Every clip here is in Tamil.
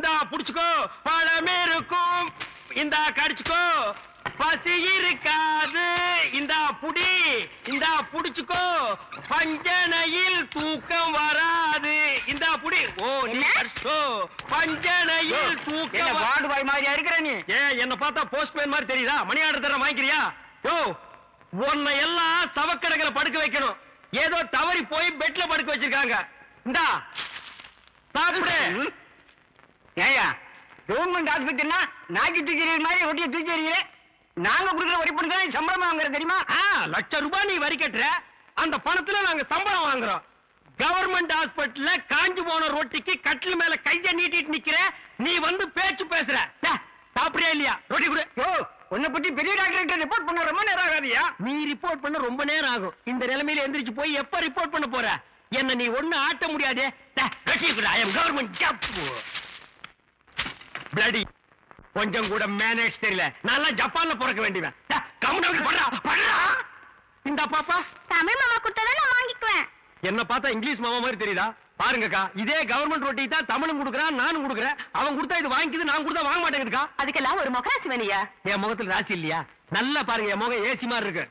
இந்தா புடிச்சுக்கோ, பழமே இருக்கும், இந்தா கடிச்சுக்கோ, பசி இருக்காது, இந்தா புடி, இந்தா புடிச்சுக்கோ, பஞ்சனையில் தூக்கம் வராது, இந்தா புடி. ஓ நீ கடிச்சோ, பஞ்சனையில் தூக்கம். வார்டு பாய் மாதிரியா இருக்கிற நீ? என்ன பார்த்தா போஸ்ட்மேன் மாதிரி தெரியுதா? மணி ஆர்டர் தர வாங்கிக்கிறியா? யோ, உன்னை எல்லாம் சவக்கடங்களை படுக்க வைக்கணும். ஏதோ தவறி போய் பெட்ல படுக்க வச்சிருக்காங்க. இந்தா சாப்பிடு. ஏயா கவர்மெண்ட் ஆஸ்பத்திரினா நாக்கி தூக்கி மாதிரி ஒட்டிய தூக்கி எறிகிறேன். நாங்க கொடுக்குற வரி பணம் தான் சம்பளம் வாங்குற தெரியுமா? ₹1,00,000 நீ வரி கட்டுற, அந்த பணத்துல நாங்க சம்பளம் வாங்குறோம். கவர்மெண்ட் ஹாஸ்பிட்டல்ல காஞ்சு போன ரொட்டிக்கு கட்டில் மேல கைய நீட்டிட்டு நிக்கிற, நீ வந்து பேச்சு பேசுற. சாப்பிடுறியா இல்லையா? ரொட்டி கொடு. ஓ, உன்னை பத்தி பெரிய டாக்டர் ரிப்போர்ட் பண்ண ரொம்ப நேரம் ஆகாதியா? நீ ரிப்போர்ட் பண்ண ரொம்ப நேரம் ஆகும். இந்த நிலைமையில எந்திரிச்சு போய் எப்ப ரிப்போர்ட் பண்ண போற? என்ன நீ ஒண்ணு ஆட்ட முடியாதே. Government job bloody. கொஞ்சம் கூட மேனேஜ் தெரியல. நல்லா ஜப்பான்ல பிறக்க வேண்டியவன். இந்த பாப்பா தமிழ் மாமா கொடுத்தா நான் வாங்கிக்குவேன். என்ன பார்த்தா இங்கிலீஷ் மாமா மாதிரி தெரியுதா? பாருங்கக்கா, இதே கவர்மெண்ட் ரொட்டி தான் தமிழும் கொடுக்குறான், நானும் கொடுக்குறேன். அவன் கொடுத்தா இது வாங்கிக்குது, நான் கொடுத்தா வாங்க மாட்டேங்குதுக்கா. அதுக்கெல்லாம் ஒரு முகராசி வேணியா? என் முகத்துல ராசி இல்லையா? நல்லா பாருங்க, என் முகம் ஏசி மாதிரி இருக்கு.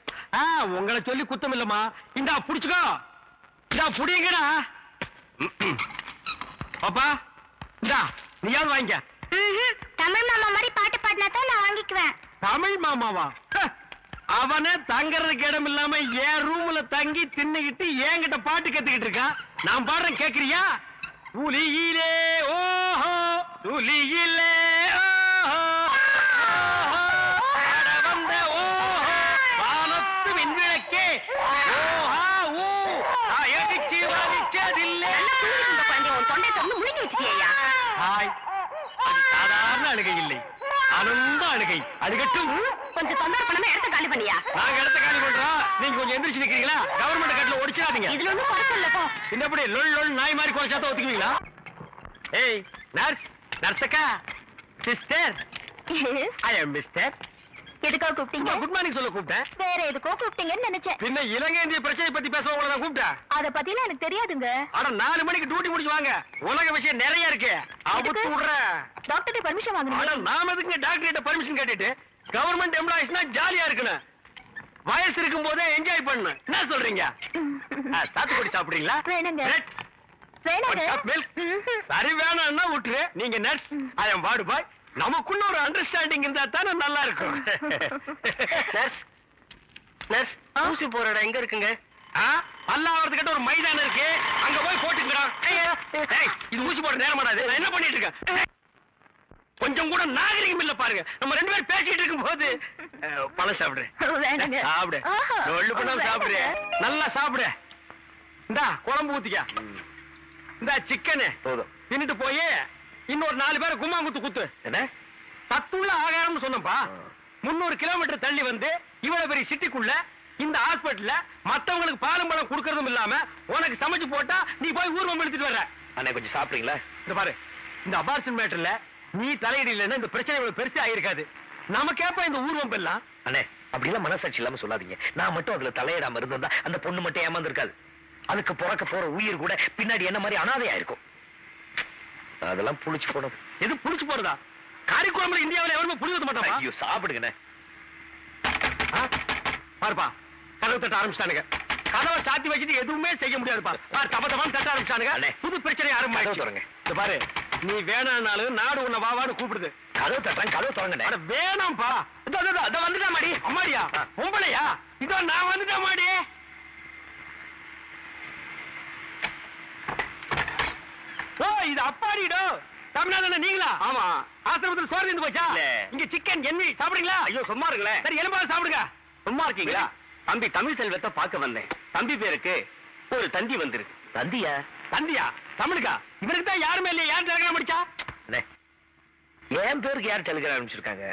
உங்களை சொல்லி குத்தம் இல்லம்மா. இந்தா புடிச்சுக்கோ, இந்தா புடிங்கடா. பாப்பா இந்தா நீயாவது வாங்கிக்க. தமிழ் மாமா மாதிரி பாட்டு பாடினா தான் நான் வாங்கிக்குவேன். தமிழ் மாமாவா? அவனே தங்கறதுக்கு இடம் இல்லாம என் ரூம்ல தங்கி தின்னுகிட்டு என்கிட்ட பாட்டு கத்துக்கிட்டு இருக்கான். நான் பாடுறேன், கேக்குறியா? துளியிலே ஓஹோ, துளியிலே ஓஹோ, வந்த ஓஹோ, வானத்து விண்விளக்கே ஓஹா ஊ, அடிச்சு வலிச்சதில்லை. தொண்டை திறந்து முழுங்கி வச்சுட்டியா? ஹாய், அது சாதாரண அழுகை இல்லை, ஆனந்த அழுகை. அழுகட்டும். கொஞ்சம் தொந்தரவு பண்ணாம இடத்த காலி பண்ணியா? நாங்க இடத்த காலி பண்றோம், நீங்க கொஞ்சம் எந்திரிச்சு நிக்கிறீங்களா? கவர்மெண்ட் கட்டில ஒடிச்சிடாதீங்க. இதுல ஒண்ணும் குறைச்ச இல்ல போ. இன்னப்படி லொல் லொல் நாய் மாதிரி குறைச்சாத்த ஒத்துக்குவீங்களா? ஏய் நர்ஸ், நர்ஸக்கா, சிஸ்டர், ஐ அம் மிஸ்டர். எதுக்காக கூப்பிட்டீங்க? குட் மார்னிங் சொல்ல கூப்பிட்டேன். வேற எதுக்கோ கூப்பிட்டீங்கன்னு நினைச்சேன். பின்ன இலங்கை இந்திய பிரச்சனை பத்தி பேச உங்களை நான் கூப்பிட்டேன். அத பத்திலாம் எனக்கு தெரியாதுங்க. அட 4 மணிக்கு டியூட்டி முடிச்சு வாங்க, உலக விஷயம் நிறைய இருக்கு. அவுத்து விடுறேன். டாக்டர் பர்மிஷன் அட வாங்கணும். நாம எதுக்கு டாக்டர் கிட்ட பர்மிஷன் கேட்டுட்டு? கவர்மெண்ட் எம்ப்ளாயிஸ்னா ஜாலியா இருக்கணும், வயசு இருக்கும் போதே என்ஜாய் பண்ணணும். என்ன சொல்றீங்க? சாத்துக்குடி சாப்பிடுறீங்களா? வேணுங்க. Bread? வேணுங்க. One cup milk? சரி வேணாம்னா விட்டுரு. நீங்க நர்ஸ், ஐ அம் வார்டு பாய். நமக்குள்ள ஒரு அண்டர்ஸ்டாண்டிங் இருந்தா தானே நல்லா இருக்கும். நர்ஸ், நர்ஸ், ஊசி போற இடம் எங்க இருக்குங்க? பல்லாவரத்துக்கிட்ட ஒரு மைதானம் இருக்கு, அங்க போய் போட்டுக்கிறா. இது ஊசி போட நேரம் மாடாது. நான் என்ன பண்ணிட்டு இருக்கேன்? கொஞ்சம் கூட நாகரிகம் இல்ல பாருங்க. நம்ம 2 பேரும் பேசிட்டு இருக்கும் போது பழம் சாப்பிடுறேன். வேணுங்க. சாப்பிடு, ஒள்ளு பண்ணாலும் சாப்பிடுற. நல்லா சாப்பிடு. இந்தா குழம்பு ஊத்திக்க. இந்த சிக்கனு போதும். தின்னுட்டு போய் இன்னொரு 4 பேரை கும்மாங்குத்து குத்து. என்ன சத்துள்ள ஆகாரம்னு சொன்னப்பா. 300 கிலோமீட்டர் தள்ளி வந்து இவ்வளவு பெரிய சிட்டிக்குள்ள இந்த ஹாஸ்பிட்டல்ல மத்தவங்களுக்கு பாலும் பழம் கொடுக்கறதும் இல்லாம உனக்கு சமைச்சு போட்டா நீ போய் ஊர்வம் எடுத்துட்டு வர்ற. அண்ணே கொஞ்சம் சாப்பிடுறீங்களா? இந்த பாரு, இந்த அபார்ஷன் மேட்டர்ல நீ தலையிடலன்னா இந்த பிரச்சனை இவ்வளவு பெருசா ஆயிருக்காது. நமக்கேப்ப இந்த ஊர்வம் எல்லாம். அண்ணே அப்படிலாம் மனசாட்சி இல்லாம சொல்லாதீங்க. நான் மட்டும் அதுல தலையிடாம இருந்திருந்தா அந்த பொண்ணு மட்டும் ஏமாந்து இருக்காது. அதுக்கு பிறக்க போற உயிர் கூட பின்னாடி என்ன மாதிரி அனாதையா இருக்கும். அதெல்லாம் புளிச்சு போடும். எது புளிச்சு போறதா? காரிக்குழம்புல இந்தியாவில் எவருமே புளி ஊத்த மாட்டான். ஐயோ சாப்பிடுங்கண்ணே. பாருப்பா, கதவு தட்ட ஆரம்பிச்சிட்டானுங்க. கதவை சாத்தி வச்சுட்டு எதுவுமே செய்ய முடியாதுப்பா. தப்ப தப்பான்னு தட்ட ஆரம்பிச்சானுங்க. புது பிரச்சனை ஆரம்பிச்சு. இந்த பாரு, நீ வேணானாலும் நாடு உன்னை வாவான்னு கூப்பிடுது. கதவு தட்டுறேன், கதவு தொடங்க. வேணாம்ப்பா. இதோ வந்துட்டா மாடி. அம்மாடியா? பொம்பளையா? இதோ நான் வந்துட்டேன் மாடி. ஓ, இது அப்பாடிடோ. தமிழ்நாடு நீங்களா? ஆமா. ஆசிரமத்தில் சோறு இருந்து போச்சா? இங்க சிக்கன் எண்ணி சாப்பிடுறீங்களா? ஐயோ சும்மா இருங்களேன். சரி, எலும்பாவது சாப்பிடுங்க. சும்மா இருக்கீங்களா? தம்பி தமிழ் செல்வத்தை பார்க்க வந்தேன். தம்பி பேருக்கு ஒரு தந்தி வந்திருக்கு. தந்தியா? தந்தியா? தமிழுக்கா? இவருக்கு தான் யாருமே இல்லையா? யார் டெலிகிராம் அடிச்சா? என் பேருக்கு யார் டெலிகிராம் அனுப்பிச்சிருக்காங்க?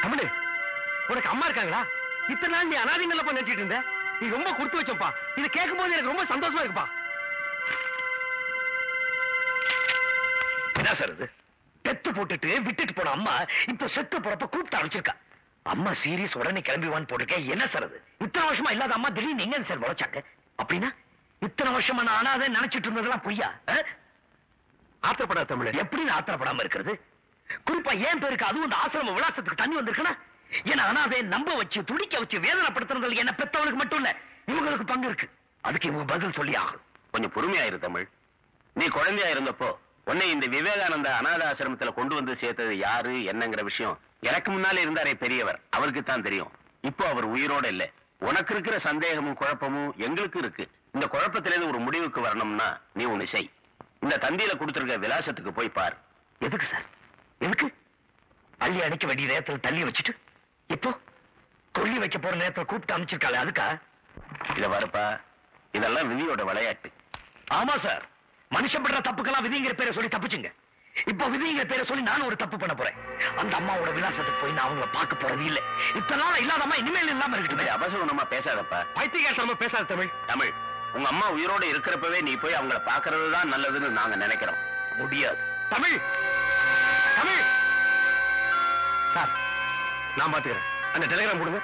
தமிழ், உனக்கு அம்மா இருக்காங்களா? இத்தனை நாள் நீ அனாதைங்கள நினைச்சிட்டு இருந்த. நீ ரொம்ப கொடுத்து வச்சப்பா. இதை கேட்கும் போது எனக்கு ரொம்ப சந்தோஷமா இருக்குப்பா. என்ன சார் இது? பெத்து போட்டுட்டு விட்டுட்டு போன அம்மா இப்ப செத்து போறப்ப கூப்பிட்டு ஆரம்பிச்சிருக்கா. அம்மா சீரியஸ் உடனே கிளம்பிவான்னு போட்டிருக்கேன். என்ன சார் அது? இத்தனை வருஷமா இல்லாத அம்மா திடீர்னு எங்க சார் முளைச்சாங்க? அப்படின்னா இத்தனை வருஷமா நான் அனாதை நினைச்சிட்டு இருந்ததெல்லாம் பொய்யா? ஆத்திரப்படாத தமிழ். எப்படி ஆத்திரப்படாம இருக்கிறது? குறிப்பா ஏன் பேருக்கு அதுவும் இந்த ஆசிரம விலாசத்துக்கு தண்ணி வந்திருக்குன்னா ஏன்னா அனாதை நம்ப வச்சு துடிக்க வச்சு வேதனைப்படுத்துறதுல என்ன பெத்தவனுக்கு மட்டும் இல்ல இவங்களுக்கு பங்கு இருக்கு. அதுக்கு இவங்க பதில் சொல்லி ஆகணும். கொஞ்சம் பொறுமையாயிரு தமிழ். நீ குழந்தையா இருந்தப்போ உன்னை இந்த விவேகானந்த அநாத ஆசிரமத்துல கொண்டு வந்து சேர்த்தது யாரு என்னங்கிற விஷயம் எனக்கு முன்னாலே இருந்தாரே பெரியவர், அவருக்கு தான் தெரியும். இப்போ அவர் உயிரோட இல்ல. உனக்கு இருக்கிற சந்தேகமும் குழப்பமும் எங்களுக்கு இருக்கு. இந்த குழப்பத்திலிருந்து ஒரு முடிவுக்கு வரணும்னா நீ ஒண்ணு செய். இந்த தந்தியில கொடுத்திருக்க விலாசத்துக்கு போய் பார். எதுக்கு சார்? எதுக்கு? அள்ளி அடிக்க வேண்டிய நேரத்துல தள்ளி வச்சுட்டு இப்போ கொல்லி வைக்க போற நேரத்துல கூப்பிட்டு அமைச்சிருக்காளே அதுக்கா? இத வரப்பா, இதெல்லாம் விதியோட விளையாட்டு. ஆமா சார், மனுஷன் பண்ற தப்புக்கெல்லாம் விதிங்கிற பேரை சொல்லி தப்பிச்சுங்க. இப்போ விதிங்கிற பேரை சொல்லி நானும் ஒரு தப்பு பண்ண போறேன். அந்த அம்மாவோட விலாசத்துக்கு போய் நான் அவங்கள பார்க்க போறது இல்ல. இத்தனை நாள் இல்லாத அம்மா இனிமேல் இல்லாம இருக்கட்டுமே. அபசகுணமா பேசாதப்பா. பைத்தியகாரமா பேசாத தமிழ். தமிழ், உங்க அம்மா உயிரோட இருக்கிறப்பவே நீ போய் அவங்கள பாக்குறது தான் நல்லதுன்னு நாங்க நினைக்கிறோம். முடியாது. தமிழ் தமிழ் சார், நான் பாத்துக்கிறேன். அந்த டெலிகிராம் கொடுங்க.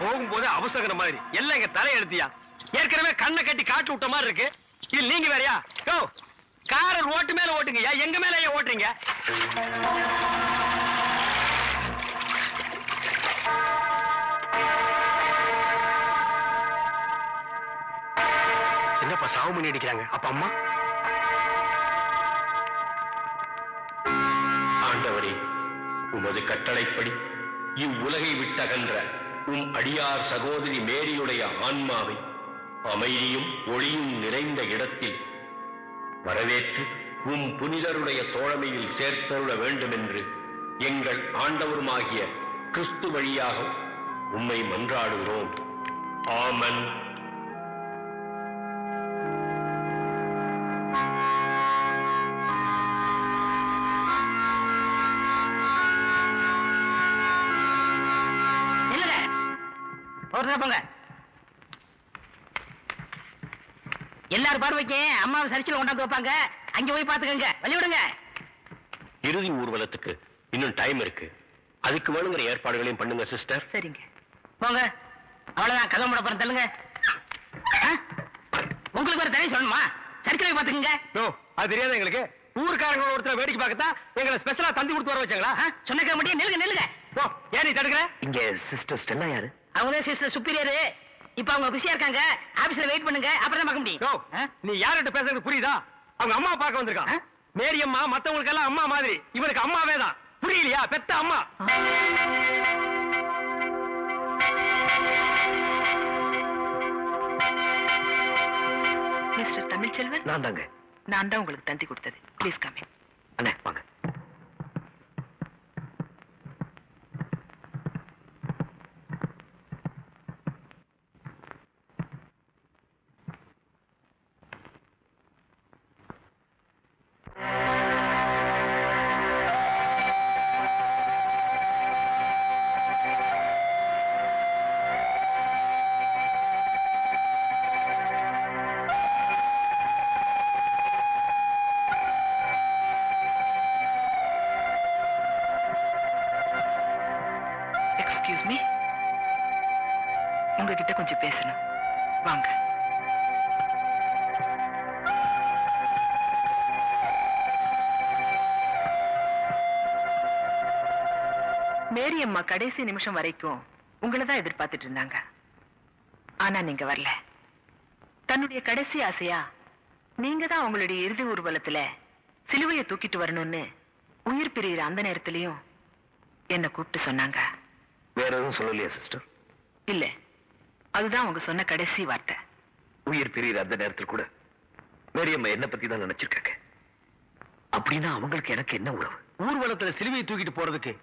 போகும்போது அவசர மாதிரி எல்லாம் எங்க தலையெழுத்தியா. ஏற்கனவே கண்ணை கட்டி காட்டு விட்ட மாதிரி இருக்கு. இது நீங்க வேறையா? காரர் ஓட்டு மேல ஓட்டுங்க, எங்க மேல ஓட்டுறீங்க? என்னப்பா சாவு பண்ணி அடிக்கிறாங்க? அப்ப அம்மா? ஆண்டவரே, உமது கட்டளைப்படி இவ்வுலகை விட்டகன்ற உம் அடியார் சகோதரி மேரியுடைய ஆன்மாவை அமைதியும் ஒளியும் நிறைந்த இடத்தில் வரவேற்று உம் புனிதருடைய தோழமையில் சேர்த்தருள வேண்டுமென்று எங்கள் ஆண்டவருமாகிய கிறிஸ்து வழியாக உம்மை மன்றாடுகிறோம். ஆமன். போங்க. எல்லாரும் பார்வைக்கு அம்மாவை சரிச்சில கொண்டாந்து வைப்பாங்க. அங்க போய் பாத்துக்கங்க. வழிவிடுங்க. இறுதி ஊர்வலத்துக்கு இன்னும் டைம் இருக்கு. அதுக்கு வேணுங்கிற ஏற்பாடுகளையும் பண்ணுங்க சிஸ்டர். சரிங்க, போங்க. அவ்வளவுதான், கதை முட போறேன். தள்ளுங்க. உங்களுக்கு ஒரு தனி சொல்லணுமா? சரிச்சில பாத்துக்கங்க. அது தெரியாது எங்களுக்கு. ஊருக்காரங்க ஒருத்தர் வேடிக்கை பார்க்கத்தான் எங்களை ஸ்பெஷலா தந்தி கொடுத்து வர வச்சாங்களா? சொன்ன முடியும். நெல்லுங்க நெல்லுங்க. ஏன் நீ தடுக்கிற? இங்க சிஸ்டர் ஸ்டெல்லா யாரு? அவங்க சிஸ்டர் சுப்பீரியர். இப்ப அவங்க பிஸியா இருக்காங்க. ஆபீஸ்ல வெயிட் பண்ணுங்க, அப்புறம் பார்க்க முடியும். நீ யார்கிட்ட பேசுறது புரியுதா? அவங்க அம்மா பார்க்க வந்திருக்கான். மேரி அம்மா மத்தவங்களுக்கு எல்லாம் அம்மா மாதிரி, இவனுக்கு அம்மாவே தான். புரியலையா? பெத்த அம்மா. மிஸ்டர் தமிழ்ச்செல்வன், நான் தாங்க. நான் தான் உங்களுக்கு தந்தி கொடுத்தது. Please come in. அண்ணே வாங்க. எக்ஸ்கியூஸ் மீ, உங்ககிட்ட கொஞ்சம் பேசணும். வாங்க. மேரி அம்மா கடைசி நிமிஷம் வரைக்கும் உங்களை தான் எதிர்பார்த்துட்டு இருந்தாங்க. ஆனா நீங்க வரல. தன்னுடைய கடைசி ஆசையா நீங்க தான் உங்களுடைய இறுதி ஊர்வலத்துல சிலுவையை தூக்கிட்டு வரணும்னு உயிர் பிரியிற அந்த நேரத்திலையும் என்ன கூப்பிட்டு சொன்னாங்க. வேற எதுவும் சொல்லலையா சிஸ்டர்? இல்ல, அதுதான் அவங்க சொன்ன கடைசி வார்த்தை. உயிர் பிரியிற அந்த நேரத்தில் கூட மேரியம்மா என்ன பத்தி தான் நினைச்சிருக்காங்க. அப்படின்னா அவங்களுக்கு எனக்கு என்ன உறவு? ஊர்வலத்துல சிலுவையை தூக்கிட்டு போறதுக்கு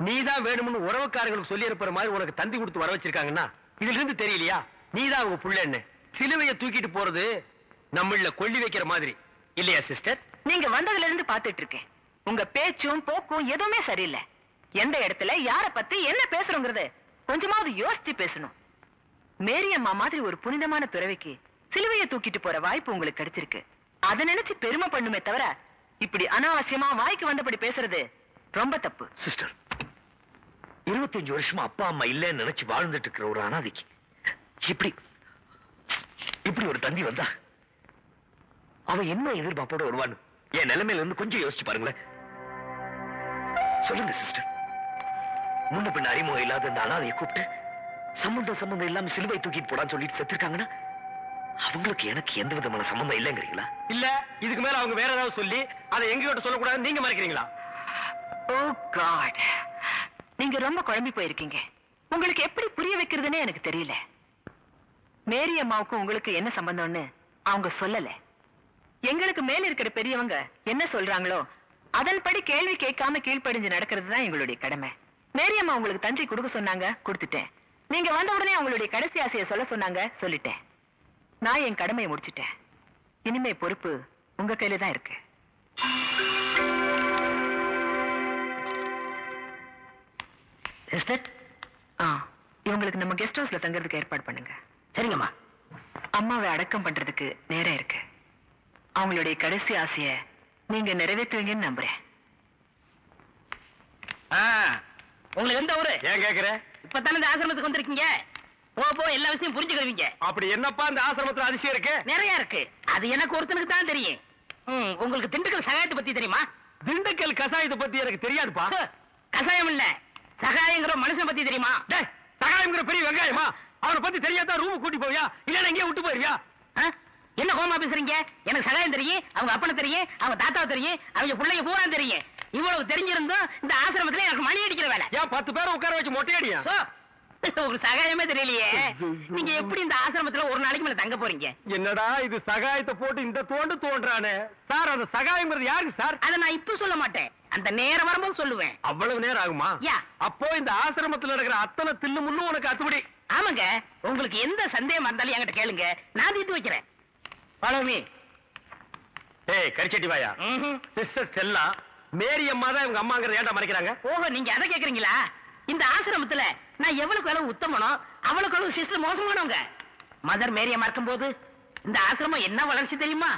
நீதான் வேணும்னு உறவுக்காரங்களுக்கு சொல்லி இருப்பற மாதிரி உனக்கு தந்தி கொடுத்து வர வச்சிருக்காங்கன்னா இதுல இருந்து தெரியலையா நீதான் அவங்க புள்ளன்னு? சிலுவையை தூக்கிட்டு போறது நம்மள கொள்ளி வைக்கிற மாதிரி இல்லையா சிஸ்டர்? நீங்க வந்ததுல இருந்து பாத்துட்டு இருக்கேன். உங்க பேச்சும் போக்கும் எதுவுமே சரியில்லை. எந்த இடத்துல யார பத்தி என்ன பேசுறோங்கிறது கொஞ்சமாவது யோசிச்சு பேசணும். மேரியம்மா மாதிரி ஒரு புனிதமான துறவிக்கு சிலுவையை தூக்கிட்டு போற வாய்ப்பு உங்களுக்கு கிடைச்சிருக்கு. அதை நினைச்சு பெருமை பண்ணுமே தவிர இப்படி அனாவசியமா வாய்க்கு வந்தபடி பேசுறது ரொம்ப தப்பு. சிஸ்டர், 25 வருஷமா அப்பா அம்மா இல்லைன்னு நினைச்சு வாழ்ந்துட்டு இருக்கிற ஒரு அனாதைக்கு இப்படி இப்படி ஒரு தந்தி வந்தா அவன் என்ன எதிர்பார்ப்போட வருவான்னு என் நிலைமையில இருந்து கொஞ்சம் யோசிச்சு பாருங்களேன். சொல்லுங்க சிஸ்டர், முன்ன பின்ன அறிமுகம் இல்லாத இந்த அனாதையை கூப்பிட்டு சம்பந்தம் இல்லாம சிலுவை தூக்கிட்டு போடான்னு சொல்லிட்டு செத்துருக்காங்கன்னா அவங்களுக்கு எனக்கு எந்த விதமான சம்பந்தம் இல்லைங்கிறீங்களா? இல்ல இதுக்கு மேல அவங்க வேற ஏதாவது சொல்லி அதை எங்ககிட்ட சொல்லக்கூடாது நீங்க மறைக்கிறீங்களா? ஓ காட், நீங்க ரொம்ப குழம்பி போயிருக்கீங்க. உங்களுக்கு எப்படி புரிய வைக்கிறதுனே எனக்கு தெரியல. மேரி அம்மாவுக்கும் உங்களுக்கு என்ன சம்பந்தம்னு அவங்க சொல்லல. எங்களுக்கு மேல இருக்கிற பெரியவங்க என்ன சொல்றாங்களோ அதன்படி கேள்வி கேட்காம கீழ்ப்படிஞ்சு நடக்கிறது தான் எங்களுடைய கடமை. மேரி அம்மா உங்களுக்கு தஞ்சை கொடுக்க சொன்னாங்க, கொடுத்துட்டேன். நீங்க வந்த உடனே அவங்களுடைய கடைசி ஆசையை சொல்ல சொன்னாங்க, சொல்லிட்டேன். நான் என் கடமையை முடிச்சிட்டேன். இனிமே பொறுப்பு உங்க கையில தான் இருக்கு. இவங்களுக்கு நம்ம கெஸ்ட் ஹவுஸ்ல தங்கறதுக்கு ஏற்பாடு பண்ணுங்க. சரிங்கம்மா. அம்மாவை அடக்கம் பண்றதுக்கு நேரம் இருக்கு. அவங்களுடைய கடைசி ஆசைய நீங்க நிறைவேற்றுவீங்கன்னு நம்புறேன். உங்களுக்கு எந்த ஊரு? ஏன் கேக்குற? இப்பதானே இந்த ஆசிரமத்துக்கு வந்திருக்கீங்க. போ எல்லா விஷயம் புரிஞ்சுக்கிறீங்க. அப்படி என்னப்பா இந்த ஆசிரமத்துல அதிசயம் இருக்கு? நிறைய இருக்கு. அது எனக்கு ஒருத்தனுக்கு தான் தெரியும். உங்களுக்கு திண்டுக்கல் சகாயத்தை பத்தி தெரியுமா? திண்டுக்கல் கசாயத்தை பத்தி எனக்கு தெரியாதுப்பா. கசாயம் இல்ல, சகாயங்கிற மனுஷனை பத்தி தெரியுமா? சகாயம்ங்கிற பெரிய வெங்காயமா? அவனை பத்தி தெரியாதா ரூம் கூட்டி போவியா இல்ல எங்கேயே விட்டு போயிருவியா? என்ன கோமா பேசுறீங்க? எனக்கு சகாயம் தெரியும், அவங்க அப்பனை தெரியும், அவங்க தாத்தாவை தெரியும், அவங்க பிள்ளைங்க பூரா தெரியும். இவ்வளவு தெரிஞ்சிருந்தும் இந்த ஆசிரமத்துல எனக்கு மணி அடிக்கிற வேலை. ஏன் 10 பேரை உட்கார வச்சு மொட்டையடியா? உங்களுக்கு சகாயமே தெரியலையே. நீங்க எப்படி இந்த ஆசிரமத்துல ஒரு நாளைக்கு மேல தங்க போறீங்க? என்னடா இது சகாயத்தை போட்டு இந்த தோன்றானே சார். அந்த சகாயம்ங்கிறது யாருக்கு சார்? அதை நான் இப்ப சொல்ல மாட்டேன், அந்த நேரம் வரும்போது சொல்லுவேன். அவ்வளவு நேரம் ஆகுமா? அப்போ இந்த ஆசிரமத்துல இருக்கிற அத்தனை தில்லு முள்ளும் உனக்கு அத்துபடி? ஆமாங்க. உங்களுக்கு எந்த சந்தேகம் இருந்தாலும் என்கிட்ட கேளுங்க, நான் தீர்த்து வைக்கிறேன். பழமி கரிச்சட்டி வாயா. சிஸ்டர் செல்லா மேரி அம்மா தான் இவங்க அம்மாங்கிறத ஏன்டா மறைக்கிறாங்க? ஓஹோ, நீங்க அதை கேக்குறீங்களா? இந்த ஆசிரமத்துல நான் எவ்வளவுக்கு அளவு உத்தமனோ அவளுக்கு அளவு சிஸ்டர் மோசமானவங்க. மதர் மேரிய மறக்கும் போது இந்த ஆசிரமம் என்ன வளர்ச்சி தெரியுமா?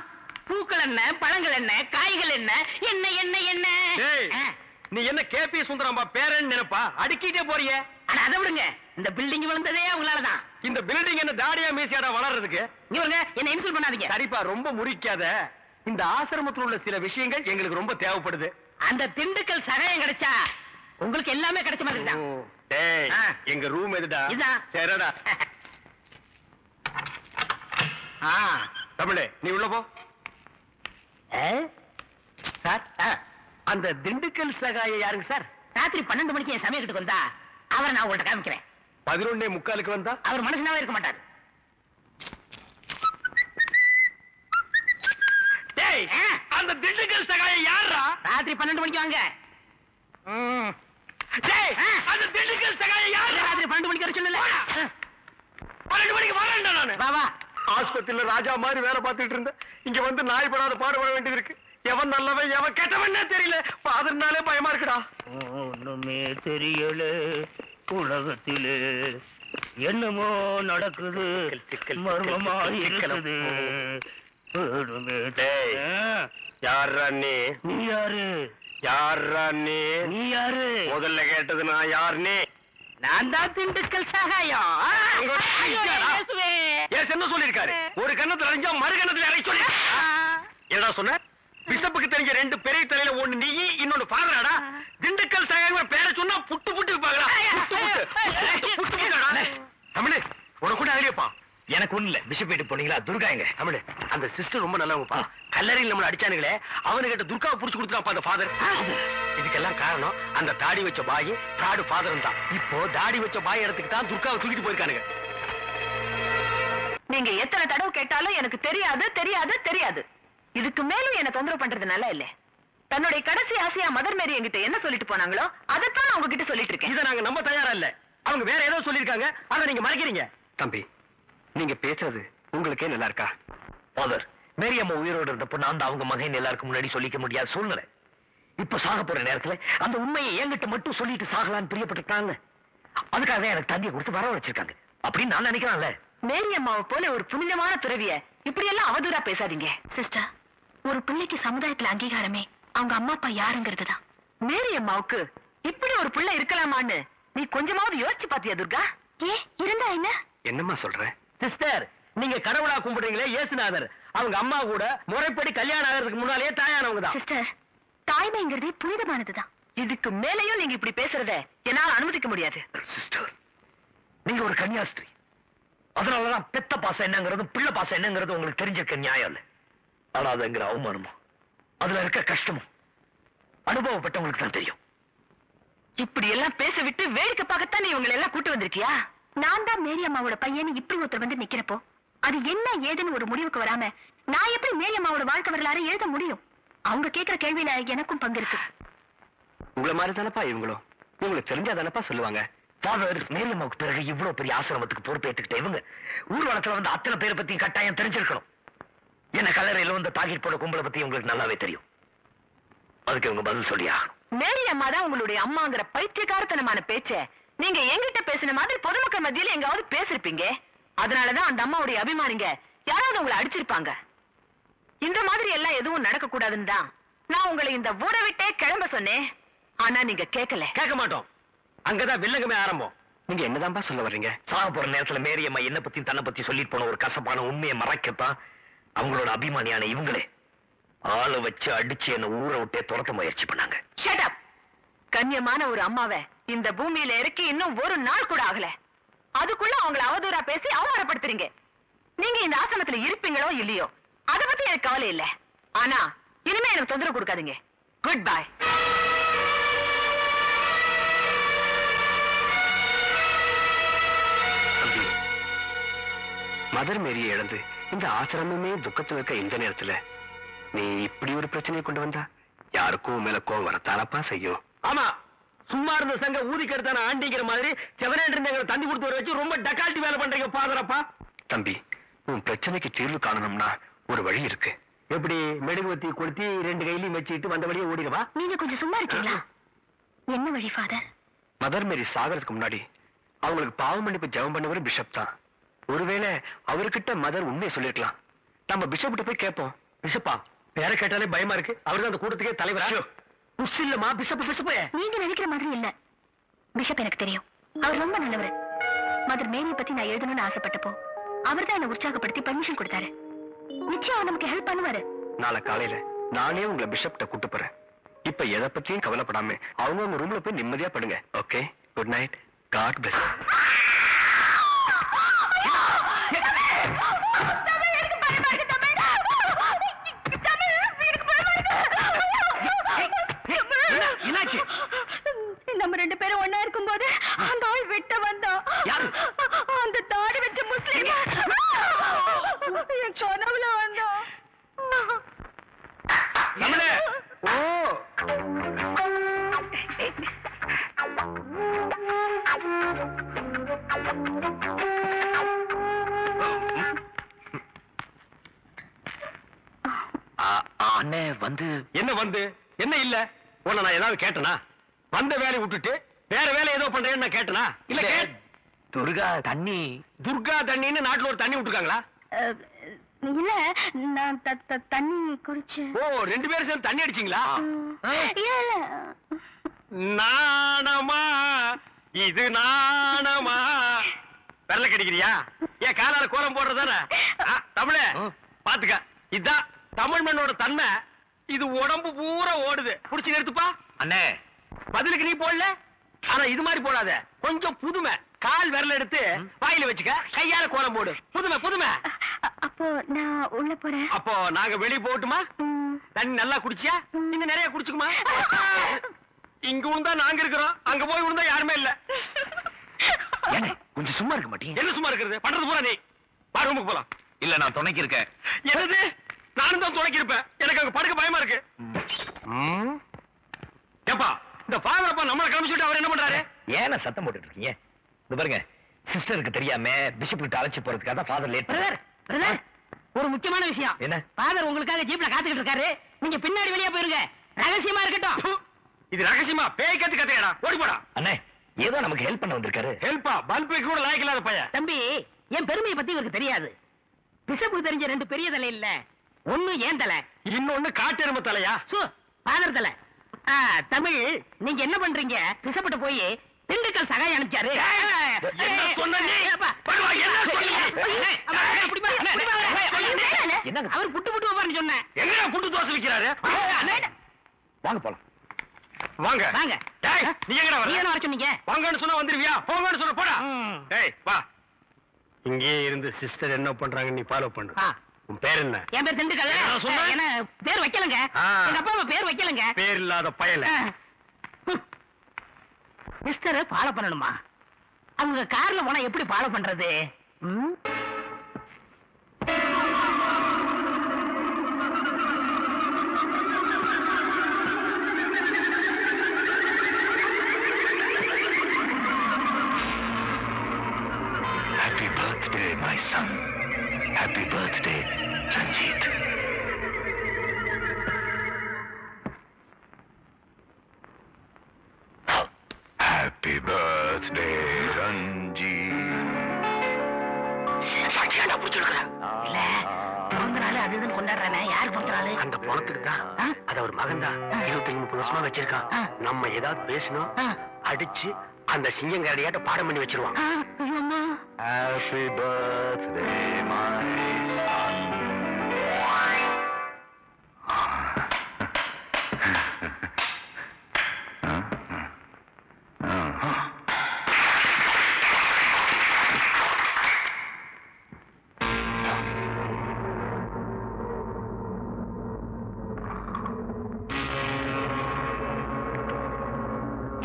பூக்கள் என்ன, பழங்கள் என்ன, காய்கள் என்ன, என்ன என்ன என்ன. நீ என்ன கேபி சுந்தரம்பா பேரன்னு நினைப்பா அடிக்கிட்டே போறியே. அதை விடுங்க, இந்த பில்டிங் விழுந்ததே அவங்களாலதான். இந்த பில்டிங் என்ன தாடியா மீசியாடா வளர்றதுக்கு? இவங்க என்ன இன்சல்ட் பண்ணாதீங்க. சரிப்பா, ரொம்ப முறிக்காத. இந்த ஆசிரமத்தில் உள்ள சில விஷயங்கள் எங்களுக்கு ரொம்ப தேவைப்படுது. அந்த திண்டுக்கல் சகாயம் கிடைச்சா உங்களுக்கு எல்லாமே கிடைச்ச மாதிரி தான். எங்க ரூம் எதுடா? இதான். சரிடா. தமிழே நீ உள்ள போ. சார், அந்த திண்டுக்கல் சகாய யாருங்க சார்? ராத்திரி 12 மணிக்கு என் சமயத்துக்கு வந்தா அவரை நான் உங்கள்ட்ட காமிக்கிறேன். 11:45 வந்தா அவர் மனுஷனாவே இருக்க மாட்டார். அந்த திண்டுக்கல் சகாய யாரா? ராத்திரி 12 மணிக்கு வாங்க. அந்த திண்டுக்கல் சகாய யாரு? ராத்திரி 12 மணிக்கு வர சொன்னல. 12 மணிக்கு வரேன்டா நானு. வா வா. ஆஸ்பத்திரியில ராஜா மாதிரி வேலை பார்த்துட்டு இருந்தேன். இங்க வந்து நாய் படாத பாடுபட வேண்டியது இருக்கு. எவன் நல்லவன் எவன் கெட்டவனே தெரியல. அதனாலே பயமா இருக்குடா. ஒண்ணுமே தெரியல உலகத்திலே, என்னமோ நடக்குது, மர்மமா இருக்குது. யாரா நீ? நீ யாரு? யாரா நீ? நீ யாரு? முதல்ல கேட்டது நான் யாருன்னு. நான் தான் திண்டுக்கல் சகாயம். என்ன சொல்லிருக்காரு? ஒரு கண்ணத்துல அரைஞ்சா மறு கண்ணத்துல அரை சொல்லி என்னடா சொன்ன? பிஷப்புக்கு தெரிஞ்ச 2 பெரிய தலையில ஒண்ணு நீ, இன்னொன்னு பாருடா. திண்டுக்கல் சகாயம் பேரை சொன்னா புட்டு புட்டு விப்பாங்களா? தமிழ் உனக்கு கூட அதுலயப்பா. எனக்கு ஒண்ணு இல்ல. பிஷப் வீட்டு போனீங்களா? துர்கா எங்க? தமிழ் அந்த சிஸ்டர் ரொம்ப நல்லவங்கப்பா. கல்லறையில் நம்மள அடிச்சானுங்களே அவனுகிட்ட துர்காவை புடிச்சு கொடுத்துட்டாப்பா அந்த ஃபாதர். இதுக்கெல்லாம் காரணம் அந்த தாடி வச்ச பாய் ஃப்ராடு ஃபாதர் தான். இப்போ தாடி வச்ச பாய் இடத்துக்கு தான் துர்காவை தூக்கிட்டு போயிருக்கானுங்க. நீங்க எத்தனை தடவை கேட்டாலும் எனக்கு தெரியாது தெரியாது தெரியாது. இதுக்கு மேலும் என்ன தொந்தரவு பண்றது நல்லா இல்ல. தன்னுடைய கடைசி ஆசையா மதர் மேரி என்கிட்ட என்ன சொல்லிட்டு போனாங்களோ அதைத்தான் நான் உங்ககிட்ட சொல்லிட்டு இருக்கேன். இதை நாங்க நம்ப தயாரா இல்ல. அவங்க வேற ஏதோ சொல்லிருக்காங்க, ஆனா நீங்க மறைக்கிறீங்க. தம்பி, நீங்க பேசுறது உங்களுக்கே நல்லா இருக்கா? ஃபாதர், மேரி அம்மா உயிரோடு இருந்தப்போ நான் தான் அவங்க மகன் எல்லாருக்கும் முன்னாடி சொல்லிக்க முடியாத சூழ்நிலை. இப்ப சாக போற நேரத்துல அந்த உண்மையை என்கிட்ட மட்டும் சொல்லிட்டு சாகலான்னு பிரியப்பட்டிருக்காங்க. அதுக்காக எனக்கு தந்தியை கொடுத்து வர வச்சிருக்காங்க அப்படின்னு நான் நினைக்கிறேன்ல. மேரி அம்மாவை போல ஒரு புனிதமான துறவிய இப்படி எல்லாம் அவதூறா பேசாதீங்க. சிஸ்டர், ஒரு பிள்ளைக்கு சமுதாயத்துல அங்கீகாரமே அவங்க அம்மா அப்பா யாருங்கிறது தான். மேரி அம்மாவுக்கு இப்படி ஒரு பிள்ளை இருக்கலாமான்னு நீ கொஞ்சமாவது யோசிச்சு பாத்தியா துர்கா? இருந்தா என்ன? என்னம்மா சொல்ற? சிஸ்டர், நீங்க கடவுளா கும்பிடுறீங்களே இயேசுநாதர், அவங்க அம்மா கூட முறைப்படி கல்யாணம் ஆகிறதுக்கு முன்னாலேயே தாயானவங்க தான். சிஸ்டர், தாய்மைங்கிறதே புனிதமானதுதான். இதுக்கு மேலையும் நீங்க இப்படி பேசுறத என்னால அனுமதிக்க முடியாது. சிஸ்டர், நீங்க ஒரு கன்னியாஸ்திரி. அதனாலதான் பெத்த பாசம் என்னங்கிறதும் பிள்ளை பாசம் என்னங்கிறது உங்களுக்கு தெரிஞ்சிருக்க நியாயம் இல்ல. ஆனா அதுங்கிற அவமானமும் அதுல இருக்க கஷ்டமும் அனுபவப்பட்டவங்களுக்கு தான் தெரியும். இப்படி எல்லாம் பேச விட்டு வேடிக்கை பார்க்கத்தான் நீ இவங்களை எல்லாம் கூட்டு வந்திருக்கியா? நான் தான் மேரி அம்மாவோட பையன் இப்படி ஒருத்தர் வந்து நிக்கிறப்போ அது என்ன ஏதுன்னு ஒரு முடிவுக்கு வராம நான் எப்படி மேரி அம்மாவோட வாழ்க்கை வரலாறு எழுத முடியும்? அவங்க கேட்கிற கேள்வியில எனக்கும் பங்கு இருக்கு. உங்களை மாதிரி தானப்பா இவங்களும். உங்களுக்கு தெரிஞ்சா தானப்பா சொல்லுவாங்க. ஃபாதர், மேரி அம்மாவுக்கு பிறகு இவ்வளவு பெரிய ஆசிரமத்துக்கு பொறுப்பேற்றுக்கிட்ட இவங்க ஊர்வலத்துல வந்து அத்தனை பேரை பத்தியும் கட்டாயம் தெரிஞ்சிருக்கணும். என்ன கல்லறையில வந்து தாகிர் போட கும்பலை பத்தி உங்களுக்கு நல்லாவே தெரியும். அதுக்கு இவங்க பதில் சொல்லி ஆகணும். மேரி அம்மா தான் உங்களுடைய அம்மாங்கிற பைத்தியக்காரத்தனமான பேச்ச நீங்க எங்கிட்ட பேசின மாதிரி பொதுமக்கள் மத்தியில எங்காவது பேசிருப்பீங்க. அதனாலதான் அந்த அம்மாவுடைய அபிமானிங்க யாராவது உங்களை அடிச்சிருப்பாங்க. இந்த மாதிரி எல்லாம் எதுவும் நடக்க கூடாதுன்னு தான் நான் உங்களை இந்த ஊரை விட்டே கிளம்ப சொன்னேன். ஆனா நீங்க கேட்கல. கேட்க மாட்டோம். அங்கதான் வில்லங்கமே ஆரம்பம். நீங்க என்னதான்பா சொல்ல வர்றீங்க? சாக போற நேரத்துல மேரி அம்மா என்ன பத்தி தன்னை பத்தி சொல்லிட்டு போன ஒரு கசப்பான உண்மையை மறைக்கத்தான் அவங்களோட அபிமானியான இவங்களே ஆளை வச்சு அடிச்சு என்ன ஊரை விட்டே துரத்த முயற்சி பண்ணாங்க. Shut up. கண்ணியமான ஒரு அம்மாவை இந்த பூமியில இறக்கி இன்னும் ஒரு நாள் கூட ஆகல. அதுக்குள்ள அவங்களை அவதூறா பேசி அவமானப்படுத்துறீங்க. நீங்க இந்த ஆசிரமத்துல இருப்பீங்களோ இல்லையோ அத பத்தி எனக்கு கவலை இல்ல. ஆனா இனிமே எனக்கு தொந்தரவு கொடுக்காதீங்க. Good bye. தம்பி, மதர் மேரியை இழந்து இந்த ஆசிரமமே துக்கத்துல இருக்க இந்த நேரத்துல நீ இப்படி ஒரு பிரச்சனையை கொண்டு வந்தா யாருக்கும் மேல கோவம் வரத்தானப்பா செய்யும். ஆமா, சும்மா இருந்த சங்க ஊதி கெடுத்தான ஆண்டிங்கிற மாதிரி செவனேட்டு இருந்தவங்களை தண்ணி கொடுத்து வர வச்சு ரொம்ப டக்கால்ட்டி வேலை பண்றீங்க பாதரப்பா. தம்பி, உன் பிரச்சனைக்கு தீர்வு காணணும்னா ஒரு வழி இருக்கு. எப்படி? மெழுகுவத்தி கொளுத்தி 2 கையிலையும் வச்சுட்டு வந்த வழியே ஓடிடுவா. நீங்க கொஞ்சம் சும்மா இருக்கீங்களா? என்ன வழி ஃபாதர்? மதர் மேரி சாகிறதுக்கு முன்னாடி அவங்களுக்கு பாவ மன்னிப்பு ஜெபம் பண்ணவர் பிஷப் தான். ஒருவேளை அவர்கிட்ட மதர் உண்மையை சொல்லிருக்கலாம். நம்ம பிஷப் கிட்ட போய் கேட்போம். பிஷப்பா? பேரை கேட்டாலே பயமா இருக்கு. அவர்தான் அந்த கூட்டத்துக்கே தலைவரா? புஷ் இல்லமா பிஷப். பிஷப் நீங்க நினைக்கிற மாதிரி இல்ல. பிஷப் எனக்கு தெரியும். அவர் ரொம்ப நல்லவர். மதர் மேரியை பத்தி நான் எழுதணும்னு ஆசைப்பட்டப்போ அவர்தான் என்ன உற்சாகப்படுத்தி பர்மிஷன் கொடுத்தாரு. நிச்சயம் அவர் நமக்கு ஹெல்ப் பண்ணுவாரு. நாளை காலையில நானே உங்களை பிஷப்ட கூட்டு போறேன். இப்ப எதை பத்தியும் கவலைப்படாம அவங்க உங்க ரூம்ல போய் நிம்மதியா படுங்க. Okay, good night. God bless. நம்ம 2 பேரும் ஒண்ணா இருக்கும் போது அந்த ஆள் விட்டு வந்தா. அந்த தாடி வச்ச முஸ்லீம் என் கனவுல வந்தா. ஓ, அண்ணே வந்து என்ன வந்து என்ன இல்ல? உன்னை நான் ஏதாவது கேட்டனா? வந்த வேலையை விட்டுட்டு வேற வேலை ஏதோ பண்றேன்னு நான் கேட்டனா? இல்ல துர்கா தண்ணி. துர்கா தண்ணின்னு நாட்டுல ஒரு தண்ணி விட்டுருக்காங்களா? இல்ல, நான் தண்ணி குடிச்சு. ஓ, 2 பேரும் சேர்ந்து தண்ணி அடிச்சீங்களா? இல்ல, நாணமா இது நாணமா? விரல கடிக்கிறியா? ஏன் காலால கோலம் போடுறதானே? தமிழ பாத்துக்க, இதுதான் தமிழ் மண்ணோட தன்மை. இது உடம்பு பூரா ஓடுது. புடிச்சு நிறுத்துப்பா. அண்ணே, பதிலுக்கு நீ போடல. ஆனா இது மாதிரி போடாத. கொஞ்சம் புதுமை. கால் விரல எடுத்து வாயில வச்சுக்க, கையால கோலம் போடு. புதுமை புதுமை. அப்போ நான் உள்ள போறேன். அப்போ நாங்க வெளிய போட்டுமா? தண்ணி நல்லா குடிச்சியா? நீங்க நிறைய குடிச்சுக்குமா? இங்க விழுந்தா நாங்க இருக்கிறோம், அங்க போய் விழுந்தா யாருமே இல்ல. கொஞ்சம் சும்மா இருக்க மாட்டீங்க? என்ன சும்மா இருக்கிறது? பண்றது பூரா நீ. வா, ரூமுக்கு போலாம். இல்ல, நான் துணைக்கு இருக்கேன். என்னது? நானும் தான் துணைக்கு இருப்பேன். எனக்கு அங்க படுக்க பயமா இருக்கு. ஏப்பா, இந்த பாவரப்பா நம்மள கிளம்பிச்சுட்டு அவர் என்ன பண்றாரு? ஏன சத்தம் போட்டுட்டு இருக்கீங்க? இந்த பாருங்க, சிஸ்டருக்கு தெரியாம பிஷப் கிட்ட அழைச்சு போறதுக்காக தான் ஃபாதர் லேட் பண்ணாரு. பிரதர், ஒரு முக்கியமான விஷயம். என்ன? ஃபாதர் உங்களுக்காக ஜீப்ல காத்துக்கிட்டு இருக்காரு. நீங்க பின்னாடி வெளியே போயிருங்க. ரகசியமா இருக்கட்டும். இது ரகசியமா பேய் கத்து கத்தையடா, ஓடி போடா. அண்ணே, ஏதோ நமக்கு ஹெல்ப் பண்ண வந்திருக்காரு. ஹெல்ப்பா? பல்பு கூட லாய்க்கு இல்லாத பையன். தம்பி, என் பெருமையை பத்தி இவருக்கு தெரியாது. பிசப்புக்கு தெரிஞ்ச 2 பெரிய தலை இல்ல, ஒண்ணு ஏன் தலை, இன்னொன்னு காட்டெருமை தலையா? ஃபாதர் தலை. தமிழ், நீங்க என்ன பண்றீங்க? பிசப்பட்ட போய் திண்டுக்கல் சகாயம் அனுப்பிச்சாரு. என்ன சொன்ன நீ? படுவா, என்ன சொன்னீங்க? என்னங்க? அவர் புட்டு புட்டு வைப்பாருன்னு சொன்னேன். எங்கடா புட்டு தோசை விக்கிறாரு? வாங்க போலாம். வாங்க வாங்க. டேய், நீ எங்கடா நீ வர? என்ன வர சொன்னீங்க? வாங்கன்னு சொன்னா வந்துருவியா? போங்கன்னு சொன்னா போடா. ம். டேய் வா. இங்கே இருந்து சிஸ்டர் என்ன பண்றாங்க நீ ஃபாலோ பண்ணு. ஆ, உன் பேர் என்ன? என் பேர் திண்டுக்கல். என்ன சொன்ன? என்ன பேர் வைக்கலங்க. ஆ. எங்க அப்பா அம்மா பேர் வைக்கலங்க. பேர் இல்லாத பயல. மிஸ்டர் ஃபாலோ பண்ணணுமா? அவங்க கார்ல போனா எப்படி ஃபாலோ பண்றது? ம்? Happy birthday, my son. Happy birthday, Ranjit. Happy birthday, Ranjit. சாட்சியாடா புடிச்சிருக்கா? இல்ல, பிறந்த நாள் அது இதுன்னு கொண்டாடுறானே, யார் பிறந்த நாள்? அந்த பணத்துக்கு தான். அது அவர் மகன் தான். 25-30 வருஷமா வச்சிருக்கான். நம்ம ஏதாவது பேசணும், அடிச்சு அந்த சிங்கங்காரியாட்ட பாடம் பண்ணி வச்சிருவான். Happy birthday, my son.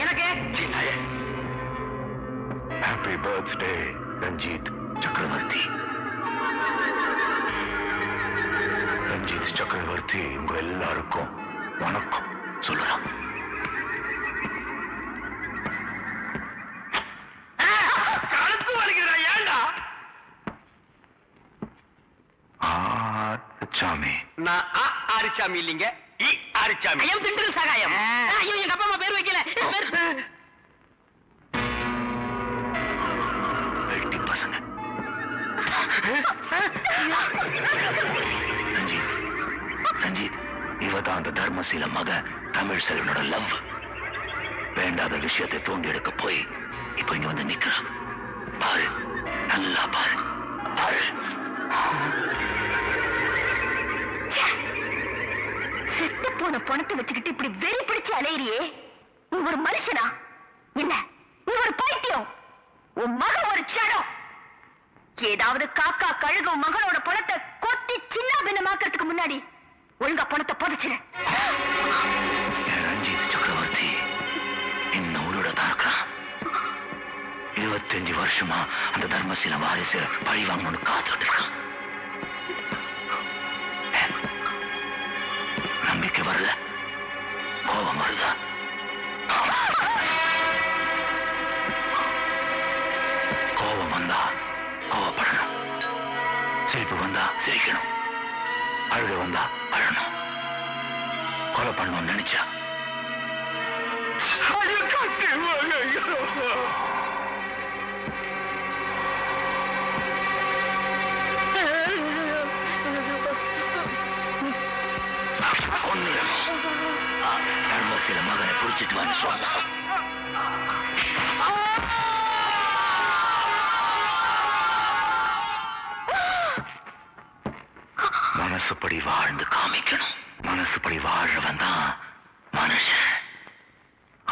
எனக்கு Happy birthday, Ranjit Chakravarti. Ranjith சக்கரவர்த்தி உங்க எல்லாருக்கும் வணக்கம் சொல்லுறான். கழுத்து வலிக்கிறா, ஏன்டா? சாமி, நான் ஆரிச்சாமி இல்லைங்க, ஆரிச்சாமி. ஐயம் திண்டுக்கல் சகாயம். ஐயோ, எங்க அப்பா அம்மா பேர் வைக்கல. வெட்டி பசங்க. ரஞ்சித், ரஞ்சித், இவதான் அந்த தர்மசீல மக தமிழ் செல்வனோட லவ். வேண்டாத விஷயத்தை தோண்டி எடுக்க போய் இப்ப இங்க வந்து நிக்கிறான். பாரு, நல்லா பாரு, பாரு. செத்து போன பணத்தை வச்சுக்கிட்டு இப்படி வெறி பிடிச்சு அலையிறியே, நீ ஒரு மனுஷனா? இல்ல, நீ ஒரு பைத்தியம். உன் மகன் ஒரு சடம். ஏதாவது காக்கா கழுகு உன் மகனோட பணத்தை கொத்தி சின்ன பின்னமாக்கிறதுக்கு முன்னாடி ஒழுங்கா பணத்தை புதைச்சிரு. ரஞ்சித் சக்கரவர்த்தி இன்னும் உயிரோட தான் இருக்கிறான். 25 வருஷமா அந்த தர்மசீல வாரிசு பழி வாங்கணும்னு காத்துட்டு இருக்கான். நம்பிக்கை வரல, கோபம் வருதா? கோபம் வந்தா கோபப்படணும், சிரிப்பு வந்தா சிரிக்கணும், அழுக வந்தா அழணும். கொலை பண்ணணும்னு நினைச்சா தர்மசீல மகனை புடிச்சிட்டு வந்து சொன்ன. மனசுப்படி வாழ்ந்து காமிக்கணும். மனசுப்படி வாழ்றவன் தான் மனுஷன்.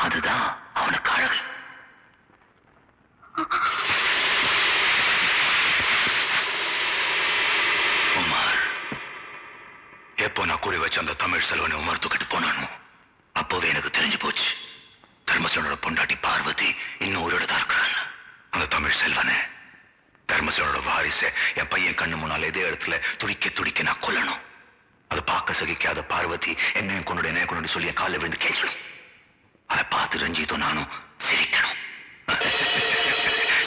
அதுதான் அவனுக்கு அழகு. உமார், எப்போ நான் கூறி வச்ச அந்த தமிழ் செல்வனை உமார் தூக்கிட்டு போனானோ அப்போவே எனக்கு தெரிஞ்சு போச்சு, தர்மசேனோட பொண்டாட்டி பார்வதி இன்னும் உயிரோட தான் இருக்கிறான். அந்த தமிழ் செல்வனை, தர்மசேனோட வாரிசை என் பையன் கண்ணு முன்னால் இதே இடத்துல துடிக்க துடிக்க நான் கொல்லணும். அதை பார்க்க சகிக்காத பார்வதி என்னையும் கொண்டு சொல்லி என் காலில் விழுந்து கேட்கணும். அதை பார்த்து ரஞ்சித்தும் நானும் சிரிக்கணும்.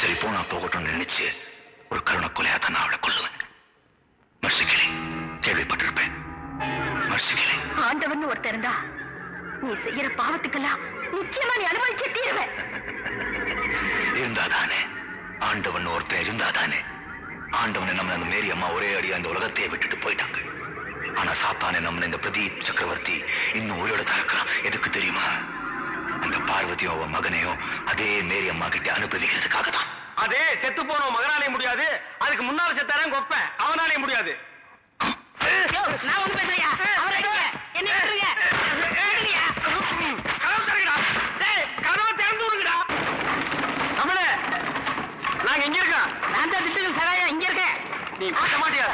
சரி, போனா போகட்டும்னு நினைச்சு ஒரு கருணை கொலையா தான் நான் அவளை கொல்லுவேன். வேதனைப்பட்டிருப்பேன். மறுசிக்கலை ஆண்டவன் ஒருத்தர் இருந்தா நீ செய்யற பாவத்துக்கெல்லாம் நிச்சயமா நீ அனுபவிச்சே தீருவ. இருந்தாதானே ஆண்டவன் ஒருத்தன் இருந்தாதானே ஆண்டவனை நம்ம அந்த மேரி அம்மா ஒரே அடியா இந்த உலகத்தையே விட்டுட்டு போயிட்டாங்க. ஆனா சாத்தானே நம்ம இந்த பிரதீப் சக்கரவர்த்தி இன்னும் உயிரோட தான் இருக்கிறான். எதுக்கு தெரியுமா? அந்த பார்வதியும் அவன் மகனையும் அதே மேரி அம்மா கிட்ட அனுப்பி தான். அதே செத்து போன மகனாலே முடியாது, அதுக்கு முன்னால செத்தாரன் கொப்பேன் அவனாலே முடியாது. யோ, நான் ஒண்ணு பேசுறியா? அவரை அடிங்க. என்னை விட்டுருங்க. விடுங்கய்யா. கதவு திறங்கடா. டேய், கதவை திறந்து விடுங்கடா. தமிழே, நாங்க இங்க இருக்கோம். நான் தான் திட்டுக்கு சகாயம் இங்க இருக்கேன். நீ மாட்ட மாட்டியா?